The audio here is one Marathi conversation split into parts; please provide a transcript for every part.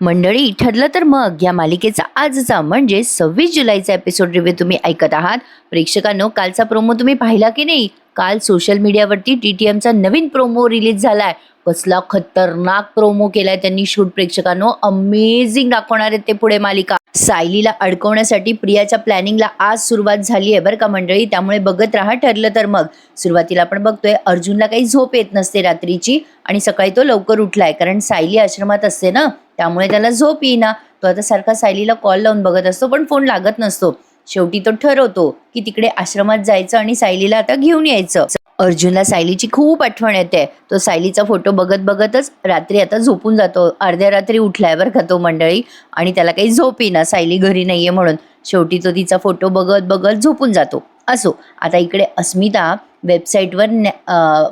मंडळी, ठरलं तर मग या मालिकेचा आजचा म्हणजे 26 जुलैचा एपिसोड रिव्ह्यू तुम्ही ऐकत आहात. प्रेक्षकांनो, कालचा प्रोमो तुम्ही पाहिला की नाही? काल सोशल मीडियावरती TTMचा नवीन प्रोमो रिलीज झालाय. कसला खतरनाक प्रोमो केलाय त्यांनी शूट. प्रेक्षकांनो, अमेझिंग दाखवणार आहेत ते पुढे मालिका. सायलीला अडकवण्यासाठी प्रियाच्या प्लॅनिंगला आज सुरुवात झाली आहे बरं का मंडळी. त्यामुळे बघत राहा ठरलं तर मग. सुरुवातीला आपण बघतोय अर्जुनला काही झोप येत नसते रात्रीची आणि सकाळी तो लवकर उठलाय, कारण सायली आश्रमात असते ना, त्यामुळे त्याला झोप येईना. तो आता सारखा सायलीला कॉल लावून बघत असतो, पण फोन लागत नसतो. शेवटी तो ठरवतो की तिकडे आश्रमात जायचं आणि सायलीला आता घेऊन यायचं. अर्जुनला सायलीची खूप आठवण येते. तो सायलीचा फोटो बघत बघतच रात्री आता झोपून जातो. अर्ध्या रात्री उठलाय बरं का तो मंडळी, आणि त्याला काही झोप येईना सायली घरी नाहीये म्हणून. शेवटी तो तिचा फोटो बघत बघत झोपून जातो. असो, आता इकडे अस्मिता वेबसाईटवर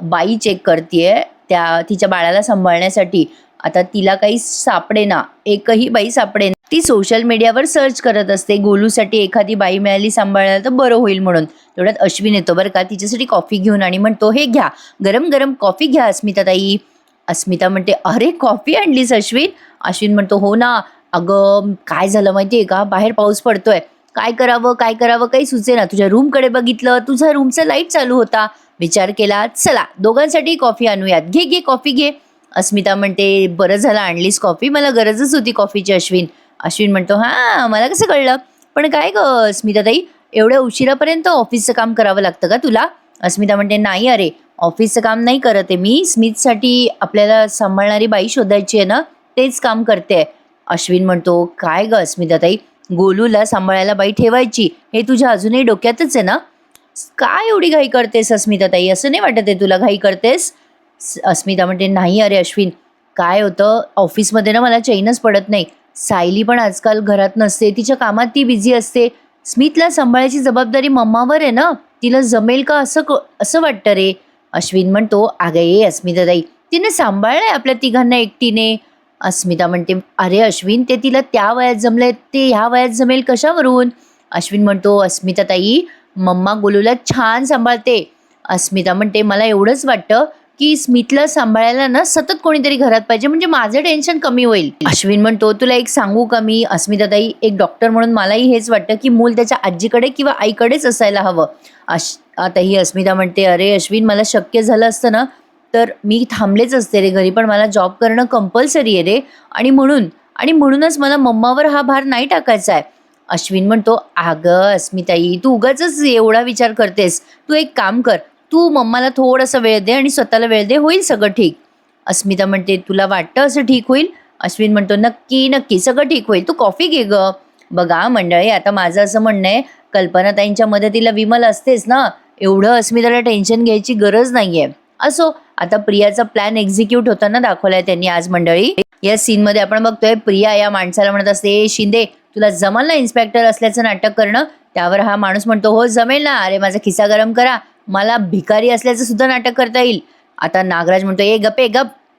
बाई चेक करतेय त्या तिच्या बाळाला सांभाळण्यासाठी. आता तिला काही सापडेना, एकही बाई सापडेना. ती सोशल मीडियावर सर्च करत असते गोलूसाठी एखादी बाई मिळाली सांभाळायला तर बरं होईल म्हणून. तेवढ्यात अश्विन येतो बरं का तिच्यासाठी कॉफी घेऊन आणि म्हणतो, हे घ्या, गरम गरम कॉफी घ्या अस्मिता ताई. अस्मिता म्हणते, अरे कॉफी आणलीस अश्विन? अश्विन म्हणतो, हो ना अगं, काय झालं माहितीये का, बाहेर पाऊस पडतोय, काय करावं काय करावं काही सुचेना. तुझ्या रूमकडे बघितलं, तुझा रूमचा लाईट चालू होता, विचार केला चला दोघांसाठी कॉफी आणूयात, घे घे कॉफी घे. अस्मिता म्हणते, बरं झालं आणलीस कॉफी, मला गरजच होती कॉफीची अश्विन. अश्विन म्हणतो, हां मला कसं कळलं, पण काय ग अस्मिता ताई, एवढ्या उशिरापर्यंत ऑफिसचं काम करावं लागतं का तुला? अस्मिता म्हणते, नाही अरे ऑफिसचं काम नाही करत आहे मी, स्मिथसाठी आपल्याला सांभाळणारी बाई शोधायची आहे ना, तेच काम करते. अश्विन म्हणतो, काय ग अस्मिता ताई, गोलूला सांभाळायला बाई ठेवायची हे तुझ्या अजूनही डोक्यातच आहे ना? काय एवढी घाई करतेस अस्मिता ताई, असं नाही वाटत आहे तुला घाई करतेस? अस्मिता म्हणते, नाही अरे अश्विन, काय होतं ऑफिसमध्ये ना मला चैनच पडत नाही. सायली पण आजकाल घरात नसते, तिच्या कामात ती बिझी असते. स्मिथला सांभाळायची जबाबदारी मम्मावर आहे ना, तिला जमेल का असं वाटतं रे. अश्विन म्हणतो, अगं ये अस्मिता ताई, तिने सांभाळलंय आपल्या तिघांना एकटीने. अस्मिता म्हणते, अरे अश्विन, ते तिला त्या वयात जमलंय, ते ह्या वयात जमेल कशावरून? अश्विन म्हणतो, अस्मिता ताई, मम्मा गोलूला छान सांभाळते. अस्मिता म्हणते, मला एवढंच वाटतं की स्मिथला सांभाळायला ना सतत कोणीतरी घरात पाहिजे, म्हणजे माझं टेन्शन कमी होईल. अश्विन म्हणतो, तुला एक सांगू का मी अस्मिता ताई, एक डॉक्टर म्हणून मलाही हेच वाटतं की मूल त्याच्या आजीकडे किंवा आईकडेच असायला हवं. आता ही अस्मिता म्हणते, अरे अश्विन, मला शक्य झालं असतं ना तर मी थांबलेच असते रे घरी, पण मला जॉब करणं कंपल्सरी आहे रे, आणि म्हणूनच मला मम्मावर हा भार नाही टाकायचा आहे. अश्विन म्हणतो, अगं अस्मिताई, तू उगाचच एवढा विचार करतेस, तू एक काम कर, तू मम्माला थोडासा वेळ दे आणि स्वतःला वेळ दे, होईल सगळं ठीक. अस्मिता म्हणते, तुला वाटतं असं ठीक होईल? अश्विन म्हणतो, नक्की नक्की सगळं ठीक होईल, तू कॉफी घे ग. बघा मंडळी, आता माझं असं म्हणणं आहे, कल्पनाताईंच्या मदतीला विमल असतेच ना, एवढं अस्मिताला टेन्शन घ्यायची गरज नाहीये. असो, आता प्रियाचा प्लॅन एक्झिक्यूट होताना दाखवलाय त्यांनी आज मंडळी. या सीनमध्ये आपण बघतोय प्रिया या माणसाला म्हणत असते, शिंदे तुला जमल ना इन्स्पेक्टर असल्याचं नाटक करणं? त्यावर हा माणूस म्हणतो, हो जमेल ना, अरे माझा खिसा गरम करा, मला भिकारी असल्याचं सुद्धा नाटक करता येईल. आता नागराज म्हणतो, ए गप,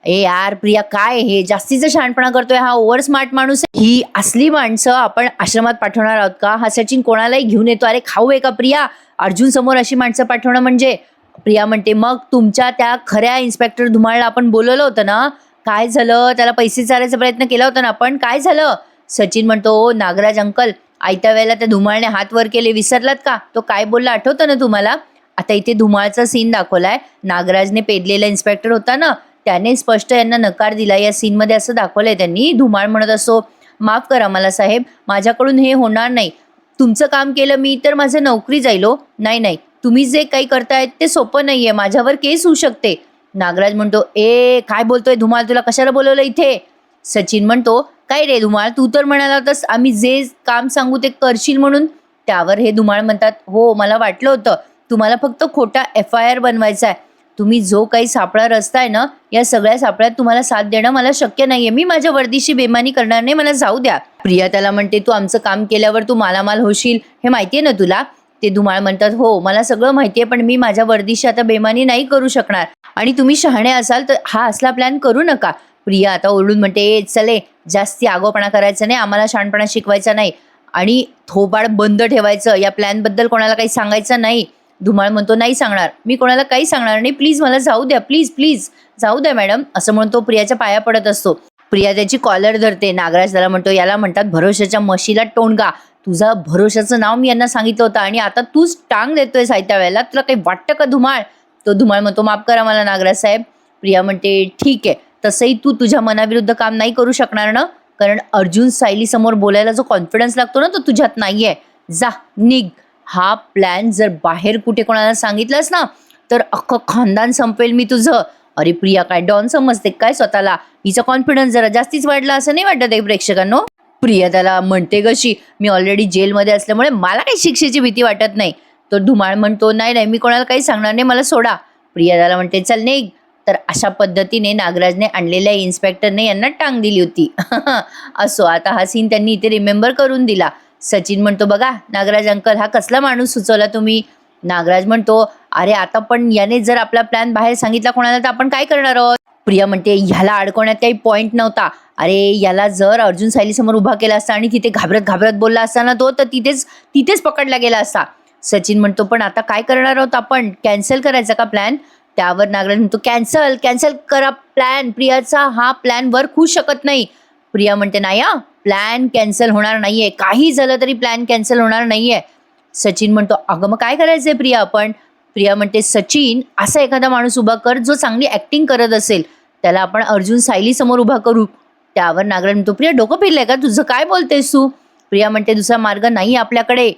ए यार प्रिया, काय हे जास्तीचं शहाणपणा करतोय, हा ओव्हर स्मार्ट माणूस आहे. ही असली माणसं आपण आश्रमात पाठवणार आहोत का? हा सचिन कोणालाही घेऊन येतो, अरे खाऊ आहे का प्रिया? अर्जुन समोर अशी माणसं पाठवणं म्हणजे? प्रिया म्हणते, मग तुमच्या त्या खऱ्या इन्स्पेक्टर धुमाळला आपण बोलवलं होतं ना, काय झालं? त्याला पैसे चारायचा प्रयत्न केला होता ना आपण, काय झालं? सचिन म्हणतो, नागराज अंकल, आयत्या वेळेला त्या धुमाळने हात वर केले, विसरलात का? तो काय बोलला आठवतं ना तुम्हाला? आता इथे धुमाळचा सीन दाखवलाय. नागराजने पेदलेला इन्स्पेक्टर होता ना, त्याने स्पष्ट यांना नकार दिला. या सीनमध्ये असं दाखवलंय त्यांनी. धुमाळ म्हणत असो, माफ करा मला साहेब, माझ्याकडून हे होणार नाही, तुमचं काम केलं मी तर माझं नोकरी जाईल हो. नाही, तुम्ही जे काही करतायत ते सोपं नाहीये, माझ्यावर केस होऊ शकते. नागराज म्हणतो, ए काय बोलतोय धुमाळ, तुला कशाला बोलवलं इथे? सचिन म्हणतो, काय रे धुमाळ, तू तर म्हणाला होतास आम्ही जे काम सांगू ते करशील म्हणून. त्यावर हे धुमाळ म्हणतात, हो मला वाटलं होतं, तुम्हाला फक्त खोटा FIR बनवायचा आहे. तुम्ही जो काही सापळा रचताय ना, या सगळ्या सापळ्यात तुम्हाला साथ देणं मला शक्य नाहीये, मी माझ्या वर्दीशी बेमानी करणार नाही, मला जाऊ द्या. प्रिया त्याला म्हणते, तू आमचं काम केल्यावर तू मालामाल होशील हे माहितीये ना तुला? ते धुमाळ म्हणतात, हो मला सगळं माहितीये, पण मी माझ्या वर्दीशी आता बेमानी नाही करू शकणार, आणि तुम्ही शहाणे असाल तर हा असला प्लॅन करू नका. प्रिया आता ओरडून म्हणते, चले जास्ती आगोपणा करायचा नाही, आम्हाला शहाणपणा शिकवायचा नाही, आणि थोबाड बंद ठेवायचं, या प्लॅनबद्दल कोणाला काही सांगायचं नाही. धुमाळ म्हणतो, नाही सांगणार, मी कोणाला काही सांगणार नाही, प्लीज मला जाऊ द्या, प्लीज जाऊ द्या मॅडम, असं म्हणून तो प्रियाच्या पाया पडत असतो. प्रिया त्याची कॉलर धरते. नागराज त्याला म्हणतो, याला म्हणतात भरोशाच्या म्हशीला टोणगा. तुझा भरोशाचं नाव मी यांना सांगितलं होतं आणि आता तूच टांग देतोय साहित्या वेळेला. तुला काही वाटतं का धुमाळ? तो धुमाळ म्हणतो, माफ करा मला नागराज साहेब. प्रिया म्हणते, ठीक आहे, तसंही तू तुझ्या मनाविरुद्ध काम नाही करू शकणार ना, कारण अर्जुन सायली समोर बोलायला जो कॉन्फिडन्स लागतो ना तो तुझ्यात नाहीये. जा निघ. हा प्लॅन जर बाहेर कुठे कोणाला सांगितलंस ना तर अख्खं खानदान संपेल मी तुझं. अरे प्रिया काय डॉन समजते काय स्वतःला? हिचा कॉन्फिडन्स जरा जास्तीच वाढला असं नाही वाटत आहे प्रेक्षकांनो? प्रिया त्याला म्हणते कशी, मी ऑलरेडी जेलमध्ये असल्यामुळे मला काही शिक्षेची भीती वाटत नाही. तो धुमाळ म्हणतो, नाही नाही मी कोणाला काही सांगणार नाही, मला सोडा. प्रिया त्याला म्हणते, चल निघ. तर अशा पद्धतीने नागराजने आणलेल्या इन्स्पेक्टरने यांना टांग दिली होती. असो, आता हा सीन त्यांनी इथे रिमेंबर करून दिला. सचिन म्हणतो, बघा नागराज अंकल, हा कसला माणूस सुचवला तुम्ही? नागराज म्हणतो, अरे आता पण याने जर आपला प्लॅन बाहेर सांगितला कोणाला तर आपण काय करणार आहोत? प्रिया म्हणते, ह्याला अडकवण्यात काही पॉइंट नव्हता. अरे याला जर अर्जुन सायली समोर उभा केला असता आणि तिथे घाबरत घाबरत बोलला असता ना तो, तर तिथेच पकडला गेला असता. सचिन म्हणतो, पण आता काय करणार आहोत आपण? कॅन्सल करायचा का प्लॅन? त्यावर नागराज म्हणतो, कॅन्सल करा प्लॅन. प्रियाचा हा प्लॅन वर होऊ शकत नाही. प्रिया म्हणते, नाही हा, प्लॅन कॅन्सल होणार नाहीये, काही झालं तरी प्लॅन कॅन्सल होणार नाहीये. सचिन म्हणतो, अगं मग काय करायचंय प्रिया आपण? प्रिया म्हणते, सचिन असा एखादा माणूस उभा कर जो चांगली ऍक्टिंग करत असेल, त्याला आपण अर्जुन सायली समोर उभा करू. त्यावर नागराज म्हणतो, प्रिया डोकं फिरलंय का तुझं? काय बोलतेस तू? प्रिया म्हणते, दुसरा मार्ग नाही आपल्याकडे,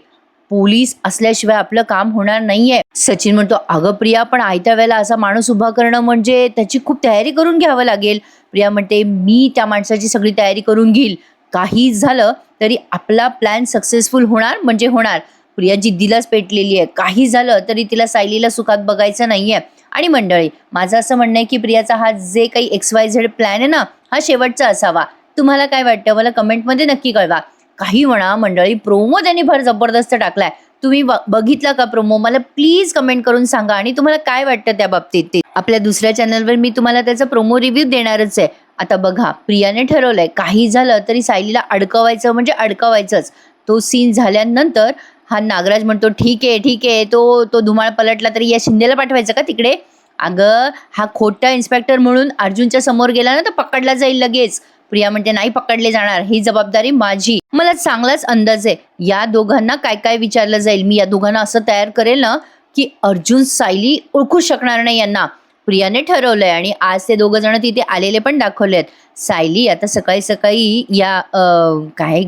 पोलीस असल्याशिवाय आपलं काम होणार नाहीये. सचिन म्हणतो, अगं प्रिया पण आयत्या वेळेला असा माणूस उभा करणं म्हणजे त्याची खूप तयारी करून घ्यावं लागेल. प्रिया म्हणते, मी त्या माणसाची सगळी तयारी करून घेईल, काही झालं तरी आपला प्लॅन सक्सेसफुल होणार म्हणजे होणार. प्रिया जिद्दीलाच पेटलेली आहे, काही झालं तरी तिला सायलीला सुखात बघायचं नाहीये. आणि मंडळी, माझं असं म्हणणं आहे की प्रियाचा हा जे काही XYZ प्लॅन आहे ना, हा शेवटचा असावा. तुम्हाला काय वाटतं मला कमेंटमध्ये नक्की कळवा. काही म्हणा मंडळी, प्रोमो त्यांनी भर जबरदस्त टाकलाय. तुम्ही बघितला का प्रोमो? मला प्लीज कमेंट करून सांगा आणि तुम्हाला काय वाटतं त्या बाबतीत ते. आपल्या दुसऱ्या चॅनलवर मी तुम्हाला त्याचा प्रोमो रिव्ह्यू देणारच आहे. आता बघा, प्रियाने ठरवलंय काही झालं तरी सायलीला अडकवायचं म्हणजे अडकवायचंच. तो सीन झाल्यानंतर हा नागराज म्हणतो, ठीक आहे, तो धुमाळ पलटला तरी या शिंदेला पाठवायचं का तिकडे? अगं हा खोटा इन्स्पेक्टर म्हणून अर्जुनच्या समोर गेला ना तर पकडला जाईल लगेच. प्रिया म्हणते, नाही पकडले जाणार, ही जबाबदारी माझी. मला चांगलाच अंदाज आहे या दोघांना काय काय विचारलं जाईल. मी या दोघांना असं तयार करेल ना की अर्जुन सायली ओळखू शकणार नाही यांना. प्रियाने ठरवलंय आणि आज ते दोघं जण तिथे आलेले पण दाखवलेत. सायली आता सकाळी सकाळी या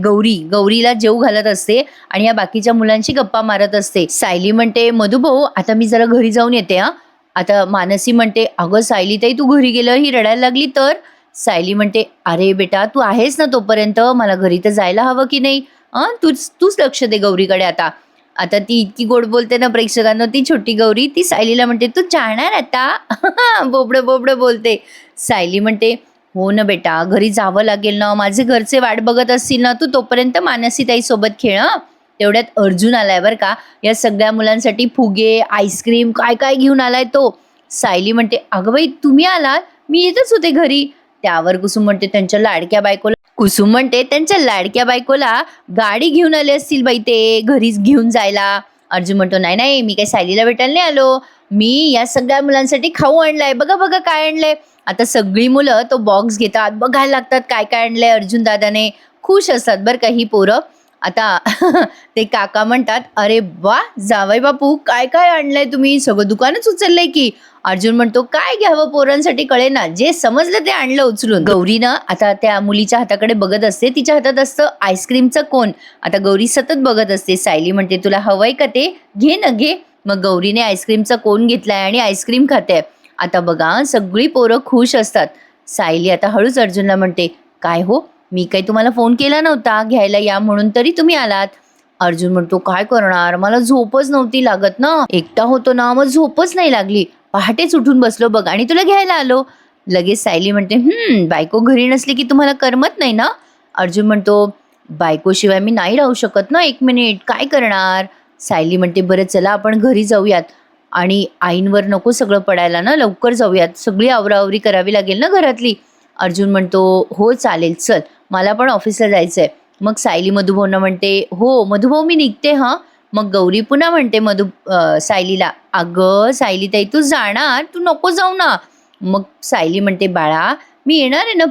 गौरीला जेव घालत असते आणि या बाकीच्या मुलांची गप्पा मारत असते. सायली म्हणते, मधुभाऊ आता मी जरा घरी जाऊन येते हा. आता मानसी म्हणते, अगं सायली ताई तू घरी गेलं ही रडायला लागली तर? सायली म्हणते, अरे बेटा तू आहेस ना तोपर्यंत, मला घरी तर जायला हवं की नाही? तूच लक्ष दे गौरीकडे. आता ती इतकी गोड बोलते ना प्रेक्षकांना, ती छोटी गौरी ती सायलीला म्हणते, तू जाणार आता? बोबडं बोलते. सायली म्हणते, हो ना बेटा, घरी जावं लागेल ना, माझे घरचे वाट बघत असतील ना, तू तोपर्यंत मानसी ताई सोबत खेळ. तेवढ्यात अर्जुन आलाय बरं का, या सगळ्या मुलांसाठी फुगे आईस्क्रीम काय काय घेऊन आलाय तो. सायली म्हणते, अगं बाई तुम्ही आलात, मी येतच होते घरी. त्यावर कुसुम म्हणते, कुसुम म्हणते त्यांच्या लाडक्या बायकोला गाडी घेऊन आले असतील बाई ते घरीच घेऊन जायला. अर्जुन म्हणतो, नाही मी काही सायलीला भेटायला नाही आलो, मी या सगळ्या मुलांसाठी खाऊ आणलाय, बघा काय आणलंय. आता सगळी मुलं तो बॉक्स घेतात, बघायला लागतात काय काय आणलंय अर्जुन दादाने. खुश असतात बरं का ही पोरं. आता ते काका म्हणतात, अरे वा जावई बापू काय काय आणलंय तुम्ही, सगळं दुकानच उचललंय की. अर्जुन म्हणतो, काय घ्यावं पोरांसाठी कळे ना, जे समजलं ते आणलं उचलून. गौरीनं आता त्या मुलीच्या हाताकडे बघत असते, तिच्या हातात असतं आईस्क्रीमचं कोन. आता गौरी सतत बघत असते. सायली म्हणते, तुला हवंय का ते? घे ना घे. मग गौरीने आईस्क्रीमचा कोन घेतलाय आणि आईस्क्रीम खाते. आता बघा सगळी पोरं खुश असतात. सायली आता हळूच अर्जुनला म्हणते, काय हो, मी काही तुम्हाला फोन केला नव्हता घ्यायला या म्हणून, तरी तुम्ही आलात. अर्जुन म्हणतो, काय करणार, मला झोपच नव्हती लागत ना, एकटा होतो ना, मग झोपच नाही लागली, पहाटेच उठून बसलो बघ आणि तुला घ्यायला आलो. लगेच सायली म्हणते, बायको घरी नसली की तुम्हाला करमत नाही ना? अर्जुन म्हणतो, बायकोशिवाय मी नाही राहू शकत ना, 1 मिनिट, काय करणार? सायली म्हणते, बरं चला आपण घरी जाऊयात आणि आईंवर नको सगळं पडायला ना, लवकर जाऊयात, सगळी आवराआवरी करावी लागेल ना घरातली. अर्जुन म्हणतो, हो चालेल, चल मला पण ऑफिसला जायचंय. मग सायली मधुभाऊंना म्हणते, हो मधुभाऊ मी निघते हा. मग गौरी पुन्हा म्हणते सायलीला, अगं सायली ताई तू जाणार, तू नको जाऊ ना. मग सायली म्हणते, बाळा मी येणार आहे ना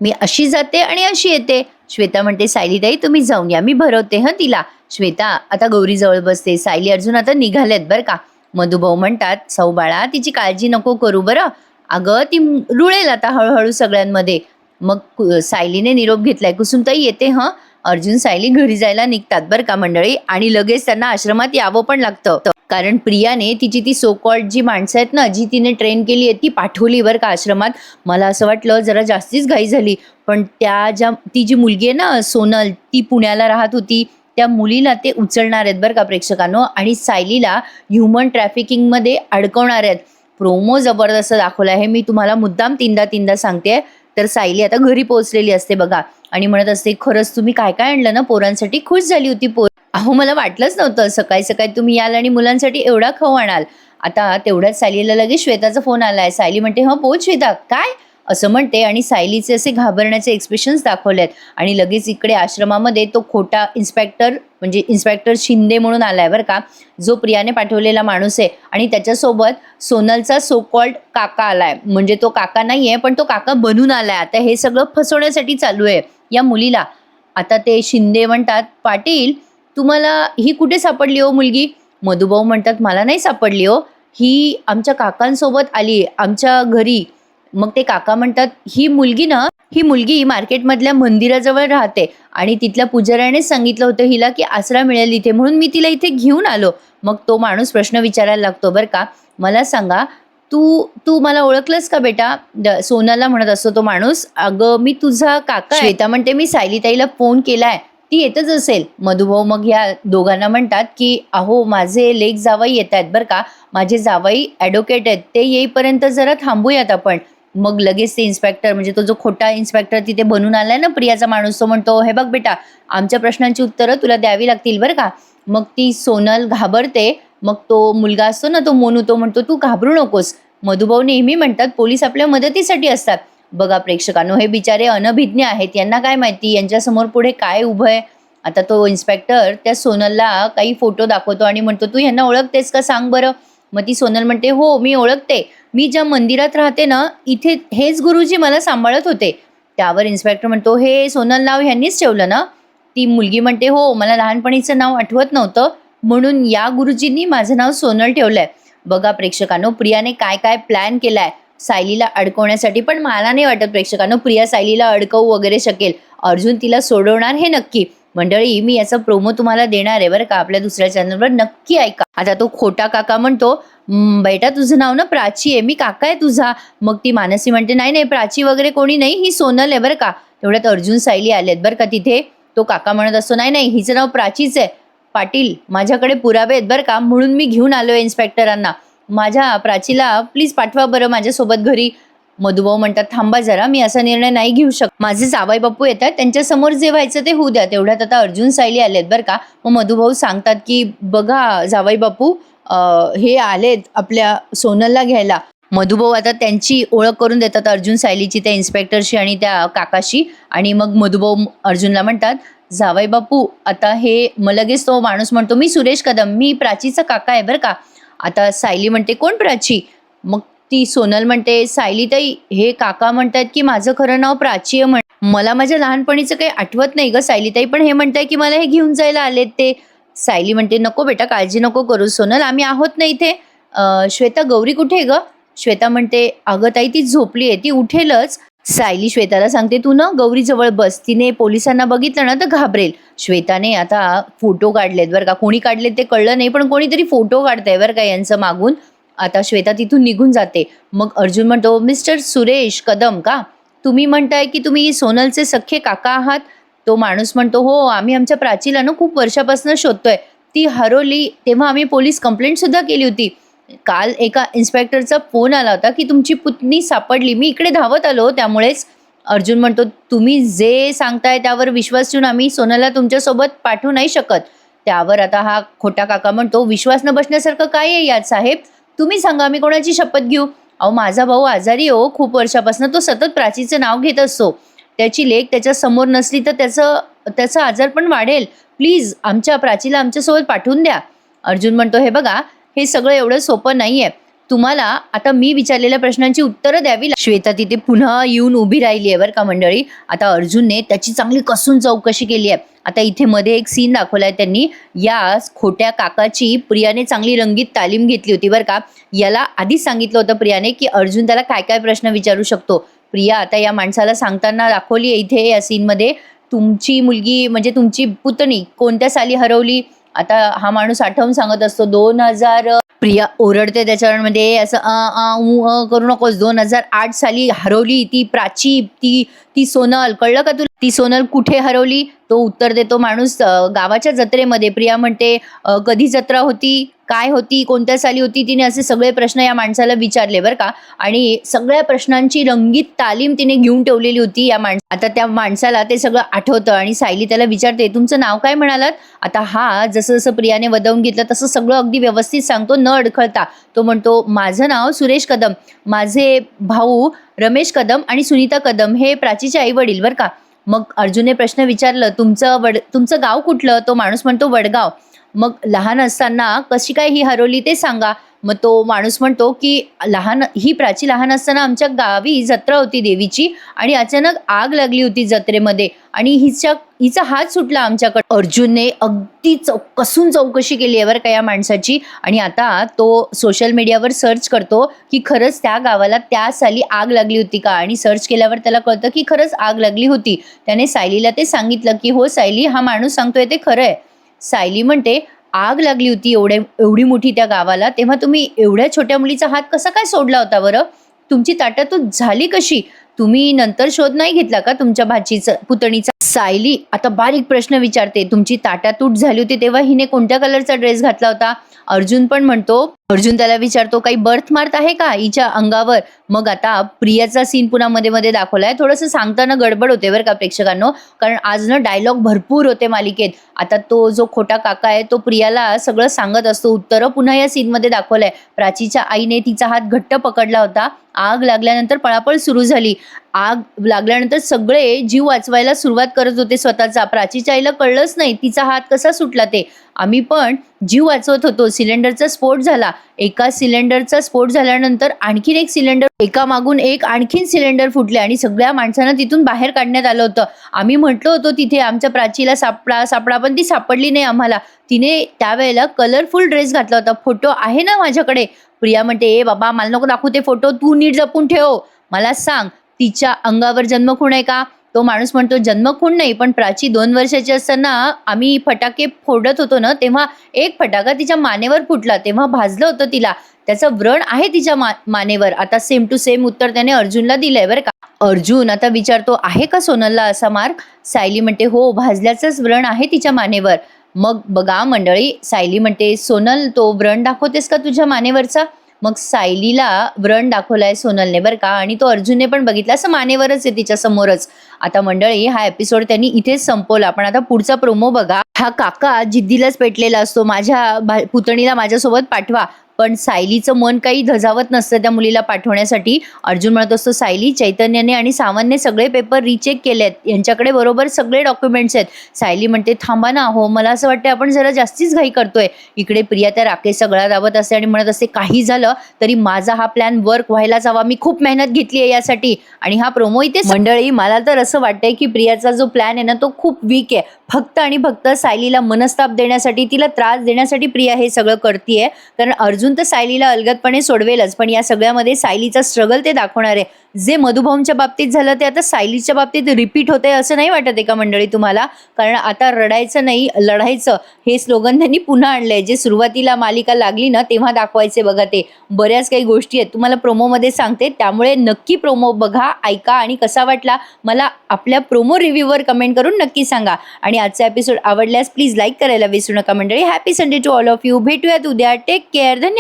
मी अशी जाते आणि अशी येते. श्वेता म्हणते, सायलीताई तुम्ही जाऊन या, मी भरवते हं तिला. श्वेता आता गौरीजवळ बसते. सायली अर्जुन आता निघालेत बरं का. मधुभाऊ म्हणतात, सौ बाळा तिची काळजी नको करू बरं, अगं ती रुळेल आता हळूहळू सगळ्यांमध्ये. मग सायलीने निरोप घेतलाय, कुसुमताई येते हं. अर्जुन सायली घरी जायला निघतात बरं का मंडळी, आणि लगेच त्यांना आश्रमात यावं पण लागतं. कारण प्रियाने तिची ती सो कॉल्ड जी माणसं आहेत ना, जी तिने ट्रेन केली आहे ती पाठवली बरं का आश्रमात. मला असं वाटलं जरा जास्तीच घाई झाली, पण ती जी मुलगी आहे ना सोनल, ती पुण्याला राहत होती, त्या मुलीला ते उचलणार आहेत बरं का प्रेक्षकांनो, आणि सायलीला ह्युमन ट्रॅफिकिंगमध्ये अडकवणार आहेत. प्रोमो जबरदस्त दाखवला आहे, मी तुम्हाला मुद्दाम तीनदा सांगते. तर सायली आता घरी पोहोचलेली असते बघा, आणि म्हणत असते, खरंच तुम्ही काय काय आणलं ना पोरांसाठी, खुश झाली होती पोर. अहो मला वाटलंच नव्हतं सकाळी सकाळी तुम्ही याल आणि मुलांसाठी एवढा खाऊ आणाल. आता तेवढ्याच सायलीला लगेच श्वेताचा फोन आलाय. सायली म्हणते, हं बोल श्वेता, काय असं म्हणते, आणि सायलीचे असे घाबरण्याचे एक्सप्रेशन्स दाखवलेत. आणि लगेच इकडे आश्रमामध्ये तो खोटा इन्स्पेक्टर, म्हणजे इन्स्पेक्टर शिंदे म्हणून आलाय बरं का, जो प्रियाने पाठवलेला माणूस आहे. आणि त्याच्यासोबत सोनलचा सो कॉल्ड काका आलाय, म्हणजे तो काका नाहीये पण तो काका बनून आलाय. आता हे सगळं फसवण्यासाठी चालू आहे या मुलीला. आता ते शिंदे म्हणतात, पाटील तुम्हाला ही कुठे सापडली हो मुलगी. मधुभाऊ म्हणतात, मला नाही सापडली हो, ही आमच्या काकांसोबत आली आमच्या घरी. मग ते काका म्हणतात, ही मुलगी मार्केटमधल्या मंदिराजवळ राहते आणि तिथल्या पुजाऱ्याने सांगितलं होतं हिला की आसरा मिळेल इथे, म्हणून मी तिला इथे घेऊन आलो. मग तो माणूस प्रश्न विचारायला लागतो बरं का, मला सांगा तू तू मला ओळखलंस का बेटा. सोनाला म्हणत असतो तो माणूस, अगं मी तुझा काका आहे. श्वेता म्हणते, मी सायलीताईला फोन केलाय, ती येतच असेल. मधुभाऊ मग ह्या दोघांना म्हणतात की अहो माझे लेक जावाई येत आहेत बरं का, माझे जावाई ॲडव्होकेट आहेत, ते येईपर्यंत जरा थांबूयात आपण. मग लगेच ते इन्स्पेक्टर, म्हणजे तो जो खोटा इन्स्पेक्टर तिथे बनून आलाय ना प्रियाचा माणूस, तो म्हणतो, हे बघ बेटा आमच्या प्रश्नांची उत्तरं तुला द्यावी लागतील बरं का. मग ती सोनल घाबरते. मग तो मुलगा असतो ना तो मोनू, तो म्हणतो, तू घाबरू नकोस. मधुभाऊ नेहमी म्हणतात पोलीस आपल्या मदतीसाठी असतात. बघा प्रेक्षकांनो, हे बिचारे अनभिज्ञ आहेत, यांना काय माहिती यांच्यासमोर पुढे काय उभं आहे. आता तो इन्स्पेक्टर त्या सोनलला काही फोटो दाखवतो आणि म्हणतो, तू यांना ओळखतेस का सांग बरं. मग ती सोनल म्हणते, हो मी ओळखते, मी ज्या मंदिरात राहते ना इथे हेच गुरुजी मला सांभाळत होते. त्यावर इन्स्पेक्टर म्हणतो, हे सोनल नाव ह्यांनीच ठेवलं ना. ती मुलगी म्हणते, हो मला लहानपणीचं नाव आठवत नव्हतं म्हणून या गुरुजींनी माझं नाव सोनल ठेवलंय. बघा प्रेक्षकांनो, प्रियाने काय काय प्लॅन केलाय सायलीला अडकवण्यासाठी. पण मला नाही वाटत प्रेक्षकांनो प्रिया सायलीला अडकवू वगैरे शकेल. अर्जुन तिला सोडवणार हे नक्की. मंडळी मी याचा प्रोमो तुम्हाला देणार आहे बरं का आपल्या दुसऱ्या चॅनलवर, नक्की ऐका. आता तो खोटा काका म्हणतो, बेटा तुझं नाव ना प्राची आहे, मी काका आहे तुझा. मग ती मानसी म्हणते, नाही नाही प्राची वगैरे कोणी नाही, ही सोनल आहे बरं का. तेवढ्यात अर्जुन सायली आलेत बरं का तिथे. तो काका म्हणत असतो, नाही नाही हिचं नाव प्राचीच आहे. पाटील माझ्याकडे पुरावे आहेत बरं का, म्हणून मी घेऊन आलोय इन्स्पेक्टरांना, माझ्या प्राचीला प्लीज पाठवा बरं माझ्यासोबत घरी. मधुभाऊ म्हणतात, थांबा जरा, मी असा निर्णय नाही घेऊ शकत, माझे जावई बापू येतात त्यांच्यासमोर जे व्हायचं ते होऊ द्या. तेवढ्यात आता अर्जुन सायली आलेत बरं का. मग मधुभाऊ सांगतात की बघा जावई बापू, हे आलेत आपल्या सोनलला घ्यायला. मधुभाऊ आता त्यांची ओळख करून देतात अर्जुन सायलीची त्या इन्स्पेक्टरशी आणि त्या काकाशी. आणि मग मधुभाऊ अर्जुनला म्हणतात, जावई बापू आता हे लगेच तो माणूस म्हणतो, मी सुरेश कदम, मी प्राचीचा काका आहे बरं का. आता सायली म्हणते, कोण प्राची. मग ती सोनल म्हणते, सायलीताई हे काका म्हणतात की माझं खरं नाव प्राची आहे, मला माझ्या लहानपणीचं काही आठवत नाही ग सायलीताई, पण हे म्हणताय की मला हे घेऊन जायला आलेत ते. सायली म्हणते, नको बेटा काळजी नको करू सोनल, आम्ही आहोत ना इथे. श्वेता गौरी कुठे ग. श्वेता म्हणते, अगं ताई ती झोपली आहे, ती उठेलच. सायली श्वेताला सांगते, तू ना गौरी जवळ बस, तिने पोलिसांना बघितलं ना तर घाबरेल. श्वेताने आता फोटो काढलेत बरं का, कोणी काढलेत ते कळलं नाही पण कोणीतरी फोटो काढतंय बरं का यांचं मागून. आता श्वेता तिथून निघून जाते. मग अर्जुन म्हणतो, मिस्टर सुरेश कदम का, तुम्ही म्हणताय की तुम्ही सोनलचे सख्खे काका आहात. तो माणूस म्हणतो, हो आम्ही आमच्या प्राचीला ना खूप वर्षापासून शोधतोय, ती हरवली तेव्हा आम्ही पोलीस कंप्लेंट सुद्धा केली होती. काल एका इन्स्पेक्टरचा फोन आला होता की तुमची पुतणी सापडली, मी इकडे धावत आलो त्यामुळेच. अर्जुन म्हणतो, तुम्ही जे सांगताय त्यावर विश्वास ठेवून आम्ही सोनलला तुमच्यासोबत पाठवू नाही शकत. त्यावर आता हा खोटा काका म्हणतो, विश्वास न बसण्यासारखं काय आहे यात साहेब, तुम्ही सांगा मी कोणाची शपथ घेऊ. अहो माझा भाऊ आजारी हो खूप वर्षापासून, तो सतत प्राचीचं नाव घेत असतो, त्याची लेक त्याच्या समोर नसली तर त्याचा आजार पण वाढेल, प्लीज आमच्या प्राचीला आमच्यासोबत पाठवून द्या. अर्जुन म्हणतो, हे बघा हे सगळं एवढं सोपं नाही आहे, तुम्हाला आता मी विचारलेल्या प्रश्नांची उत्तरं द्यावी श्वेता तिथे पुन्हा येऊन उभी राहिली आहे बरं का मंडळी. आता अर्जुनने त्याची चांगली कसून चौकशी केली आहे. आता इथे मध्ये एक सीन दाखवलाय त्यांनी. या खोट्या काकाची प्रियाने चांगली रंगीत तालीम घेतली होती बरं का. याला आधीच सांगितलं होतं प्रियाने की अर्जुन त्याला काय काय प्रश्न विचारू शकतो. प्रिया आता या माणसाला सांगताना दाखवली आहे इथे या सीनमध्ये, तुमची मुलगी म्हणजे तुमची पुतणी कोणत्या साली हरवली. आता हा माणूस आठवून सांगत असतो 2000. प्रिया ओरडते त्याच्यामध्ये असं करू नकोस. 2008 साली हरवली ती प्राची, ती सोनल. कळलं का तुला? ती सोनल कुठे हरवली? तो उत्तर देतो माणूस गावाच्या जत्रेमध्ये. प्रिया म्हणते कधी जत्रा होती, काय होती, कोणत्या साली होती. तिने असे सगळे प्रश्न या माणसाला विचारले बरं का. आणि सगळ्या प्रश्नांची रंगीत तालीम तिने घेऊन ठेवलेली होती या आता त्या माणसाला ते सगळं आठवतं आणि सायली त्याला विचारते तुमचं नाव काय म्हणालात. आता हा जसं जसं प्रियाने वदवून घेतलं तसं सगळं अगदी व्यवस्थित सांगतो न अडखळता. तो म्हणतो माझं नाव सुरेश कदम, माझे भाऊ रमेश कदम आणि सुनीता कदम हे प्राचीचे आई वडील बरं का. मग अर्जुनने प्रश्न विचारलं तुमचं गाव कुठलं. तो माणूस म्हणतो वडगाव. मग लहान असताना कशी काय ही हरवली ते सांगा. मग तो माणूस म्हणतो की ही प्राची लहान असताना आमच्या गावी जत्रा होती देवीची आणि अचानक आग लागली होती जत्रेमध्ये आणि हिचा हात सुटला आमच्याकडे. अर्जुनने अगदी कसून चौकशी केली आहे बरं का या माणसाची. आणि आता तो सोशल मीडियावर सर्च करतो की खरंच त्या गावाला त्या साली आग लागली होती का. आणि सर्च केल्यावर त्याला कळतं की खरंच आग लागली होती. त्याने सायलीला ते सांगितलं की हो सायली, हा माणूस सांगतोय ते खरं आहे. सायली म्हणते आग लागली होती एवढी मोठी त्या गावाला, तेव्हा तुम्ही एवढ्या छोट्या मुलीचा हात कसा काय सोडला होता बरं. तुमची ताटातूट झाली कशी. तुम्ही नंतर शोध नाही घेतला का तुमच्या पुतणीचा. सायली आता बारीक प्रश्न विचारते. तुमची ताटातूट झाली होती तेव्हा हिने कोणत्या कलरचा ड्रेस घातला होता. अर्जुन पण म्हणतो, अर्जुन त्याला विचारतो काही बर्थ मार्क आहे का हिच्या अंगावर. मग आता प्रियाचा सीन पुन्हा मध्ये मध्ये दाखवलाय. थोडंसं सांगताना गडबड होते बरं का प्रेक्षकांनो, कारण आज ना डायलॉग भरपूर होते मालिकेत. आता तो जो खोटा काका आहे तो प्रियाला सगळं सांगत असतो उत्तरं. पुन्हा या सीनमध्ये दाखवलंय प्राचीच्या आईने तिचा हात घट्ट पकडला होता. आग लागल्यानंतर पळापळ सुरू झाली. आग लागल्यानंतर सगळे जीव वाचवायला सुरुवात करत होते स्वतःचा. प्राचीच्या आईला कळलंच नाही तिचा हात कसा सुटला ते. आम्ही पण जीव वाचवत होतो. सिलेंडरचा स्फोट झाला. एका सिलेंडरचा स्फोट झाल्यानंतर आणखीन एक सिलेंडर, एका मागून एक आणखीन सिलेंडर फुटले आणि सगळ्या माणसांना तिथून बाहेर काढण्यात आलं होतं. आम्ही म्हटलो होतो तिथे आमच्या प्राचीला सापडा पण ती सापडली नाही आम्हाला. तिने त्यावेळेला कलरफुल ड्रेस घातला होता. फोटो आहे ना माझ्याकडे. प्रिया म्हणते ए बाबा मला नको दाखवू ते फोटो, तू नीट जपून ठेव. मला सांग तिच्या अंगावर जन्मखून आहे का. तो माणूस म्हणतो जन्मखून नाही, पण प्राची 2 वर्षाची असताना आम्ही फटाके फोडत होतो ना तेव्हा एक फटाका तिच्या मानेवर फुटला, तेव्हा भाजलं होतं तिला. त्याचं व्रण आहे तिच्या मानेवर. आता सेम टू सेम उत्तर त्याने अर्जुनला दिलंय बरं का. अर्जुन आता विचारतो आहे का सोनलला असा मार्क. सायली म्हणते हो भाजल्याचंच व्रण आहे तिच्या मानेवर. मग बघा मंडळी, सायली म्हणते सोनल तो व्रण दाखवतेस का तुझ्या मानेवरचा. मग सायलीला व्रण दाखवलाय सोनलने बरं का. आणि तो अर्जुनने पण बघितला, असं मानेवरच आहे तिच्या समोरच. आता मंडळी हा एपिसोड त्यांनी इथेच संपवला. पण आता पुढचा प्रोमो बघा. हा काका जिद्दीलाच पेटलेला असतो, माझ्या पुतणीला माझ्यासोबत पाठवा. पण सायलीचं मन काही धजावत नसतं त्या मुलीला पाठवण्यासाठी. अर्जुन म्हणत असतो सायली, चैतन्याने आणि सावंतने सगळे पेपर रिचेक केलेत, यांच्याकडे बरोबर सगळे डॉक्युमेंट्स आहेत. सायली म्हणते थांबा ना, हो मला असं वाटतं आपण जरा जास्तीच घाई करतोय. इकडे प्रिया त्या राकेश सगळा दाबत असते आणि म्हणत असते काही झालं तरी माझा हा प्लॅन वर्क व्हायलाच हवा, मी खूप मेहनत घेतली आहे यासाठी. आणि हा प्रोमो इथे मंडळी मला तर असं वाटतंय की प्रियाचा जो प्लॅन आहे ना तो खूप वीक आहे. फक्त आणि फक्त सायलीला मनस्ताप देण्यासाठी, तिला त्रास देण्यासाठी प्रिया हे सगळं करतीये. कारण अर्जुन तर सायलीला अलगदपणे सोडवेलच, पण या सगळ्यामध्ये सायलीचा स्ट्रगल ते दाखवणार आहे. जे मधुभाऊंच्या बाबतीत झालं ते आता सायलीच्या बाबतीत रिपीट होतंय असं नाही वाटत आहे का मंडळी तुम्हाला. कारण आता रडायचं नाही लढायचं हे स्लोगन त्यांनी पुन्हा आणलंय. जे सुरुवातीला मालिका लागली ना तेव्हा दाखवायचे बघा, ते बऱ्याच काही गोष्टी आहेत तुम्हाला प्रोमोमध्ये सांगते. त्यामुळे नक्की प्रोमो बघा, ऐका आणि कसा वाटला मला आपल्या प्रोमो रिव्ह्यूवर कमेंट करून नक्की सांगा. आणि आजचा एपिसोड आवडल्यास प्लीज लाईक करायला विसरू नका मंडळी. Happy Sunday to all of you. भेटूयात उद्या. Take care. धन्यवाद.